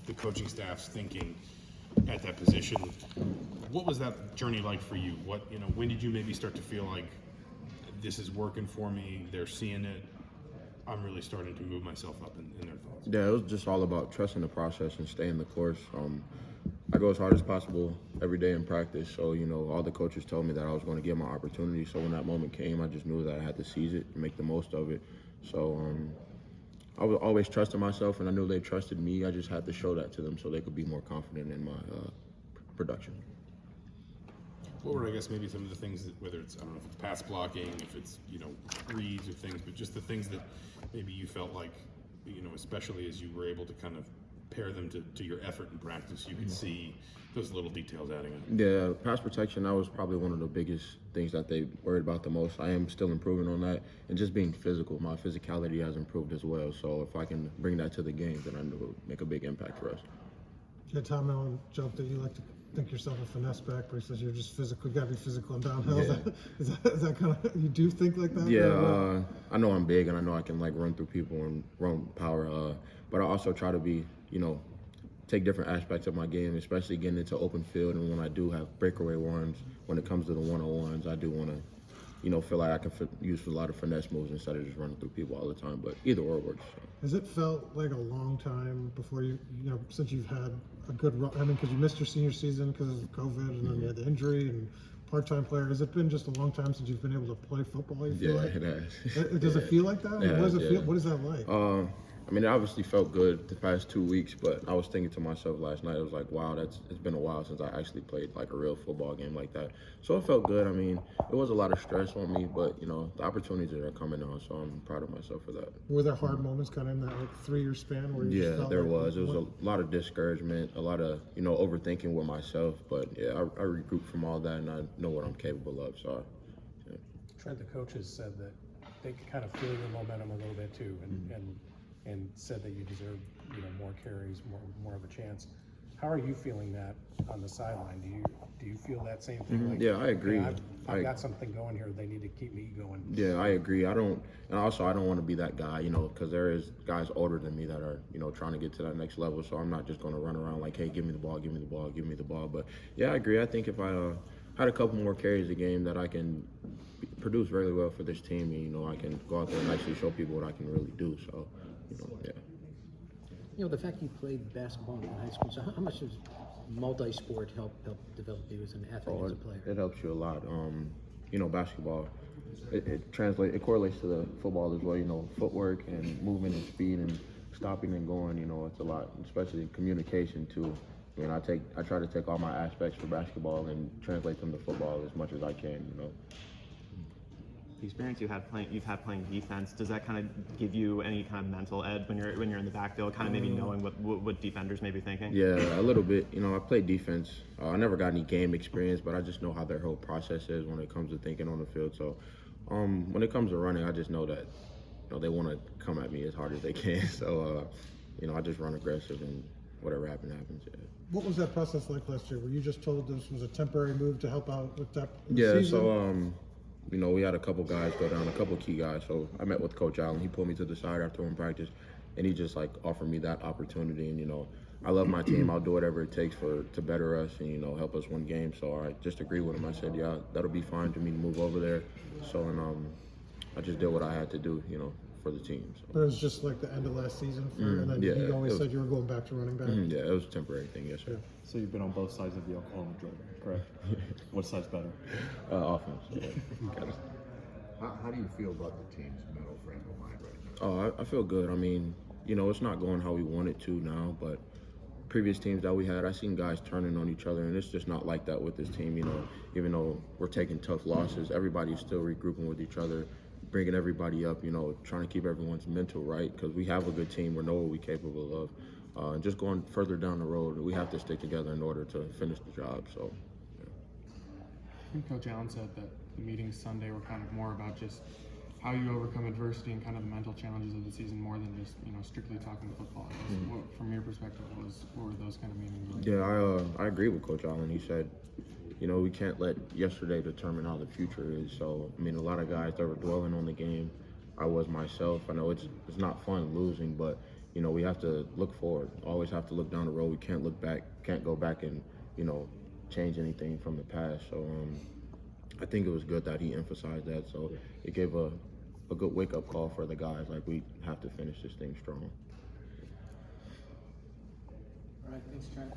the coaching staff's thinking at that position. What was that journey like for you? When did you maybe start to feel like this is working for me? They're seeing it. I'm really starting to move myself up in their thoughts. Yeah, it was just all about trusting the process and staying the course. I go as hard as possible every day in practice. So, all the coaches told me that I was going to get my opportunity. So when that moment came, I just knew that I had to seize it and make the most of it. So I was always trusting myself, and I knew they trusted me. I just had to show that to them so they could be more confident in my production. What were, I guess, maybe some of the things that, whether it's, I don't know if it's pass blocking, if it's, reads or things, but just the things that maybe you felt like, especially as you were able to kind of pair them to your effort in practice, you could see those little details adding up. Yeah, pass protection, that was probably one of the biggest things that they worried about the most. I am still improving on that, and just being physical. My physicality has improved as well, so if I can bring that to the game, then I know it will make a big impact for us. Yeah, Tom Allen joked that you like to think yourself a finesse back, but he says you're just physical. You gotta be physical and downhill. Yeah. Is that kind of, you do think like that? Yeah, I know I'm big, and I know I can run through people and run power. But I also try to be, take different aspects of my game, especially getting into open field. And when I do have breakaway runs, when it comes to the one-on-ones, I do want to, feel like I can use a lot of finesse moves instead of just running through people all the time. But either or works. So. Has it felt like a long time before since you've had a good run? I mean, because you missed your senior season because of COVID, and then you had the injury and part-time player. Has it been just a long time since you've been able to play football? You feel like? It has. Does it feel like that? It what does has, it feel? What is that like? It obviously felt good the past 2 weeks, but I was thinking to myself last night, I was like, wow, it's been a while since I actually played like a real football game like that. So it felt good. It was a lot of stress on me, but the opportunities are coming now, so I'm proud of myself for that. Were there hard moments kind of in that 3-year span where you just felt there like, was. It was a lot of discouragement, a lot of, overthinking with myself, but yeah, I regrouped from all that, and I know what I'm capable of, so yeah. Trent, the coaches said that they could kind of feel your momentum a little bit too, and said that you deserve more carries, more of a chance. How are you feeling that on the sideline? Do you feel that same thing? Like, yeah, I agree. Okay, I've got something going here. They need to keep me going. Yeah, I agree. I don't want to be that guy, because there is guys older than me that are, trying to get to that next level. So I'm not just going to run around like, hey, give me the ball, give me the ball, give me the ball. But yeah, I agree. I think if I had a couple more carries a game, that I can produce really well for this team, and I can go out there and actually show people what I can really do. So, yeah. The fact you played basketball in high school, so how much does multi-sport help develop you as an athlete, as a player? It helps you a lot. Basketball, it correlates to the football as well. Footwork and movement and speed and stopping and going. It's a lot, especially communication too. I try to take all my aspects for basketball and translate them to football as much as I can. The experience you've had playing defense, does that kind of give you any kind of mental edge when you're in the backfield, kind of maybe knowing what defenders may be thinking? Yeah, a little bit. I played defense. I never got any game experience, but I just know how their whole process is when it comes to thinking on the field. So when it comes to running, I just know that they want to come at me as hard as they can. So I just run aggressive, and whatever happens. Yeah. What was that process like last year? Were you just told this was a temporary move to help out with that? Yeah. Season? So we had a couple guys go down, a couple key guys. So I met with Coach Allen. He pulled me to the side after one practice, and he just offered me that opportunity. And I love my team. I'll do whatever it takes to better us and help us win games. So I just agreed with him. I said, yeah, that'll be fine for me to move over there. So I just did what I had to do, for the team. So. But it was just like the end of last season, and then you always said you were going back to running back. Yeah, it was a temporary thing. Yes, sir. Yeah. So you've been on both sides of the Oklahoma drill, correct? What side's better? Offense. Yeah. How do you feel about the team's mental frame of mind right now? I feel good. It's not going how we want it to now, but previous teams that we had, I seen guys turning on each other, and it's just not like that with this team. Even though we're taking tough losses, everybody's still regrouping with each other, bringing everybody up, trying to keep everyone's mental right, because we have a good team. We know what we're capable of. And just going further down the road, we have to stick together in order to finish the job. So, yeah. I think Coach Allen said that the meetings Sunday were kind of more about just how you overcome adversity and kind of the mental challenges of the season, more than just strictly talking football. What, from your perspective, what were those kind of meetings like? Yeah, I agree with Coach Allen. He said, we can't let yesterday determine how the future is. So a lot of guys that were dwelling on the game, I was myself. I know it's not fun losing, but you know, we have to look forward. Always have to look down the road. We can't look back. Can't go back and, you know, change anything from the past. So I think it was good that he emphasized that. So it gave a good wake-up call for the guys. Like, we have to finish this thing strong. All right, thanks, Trent.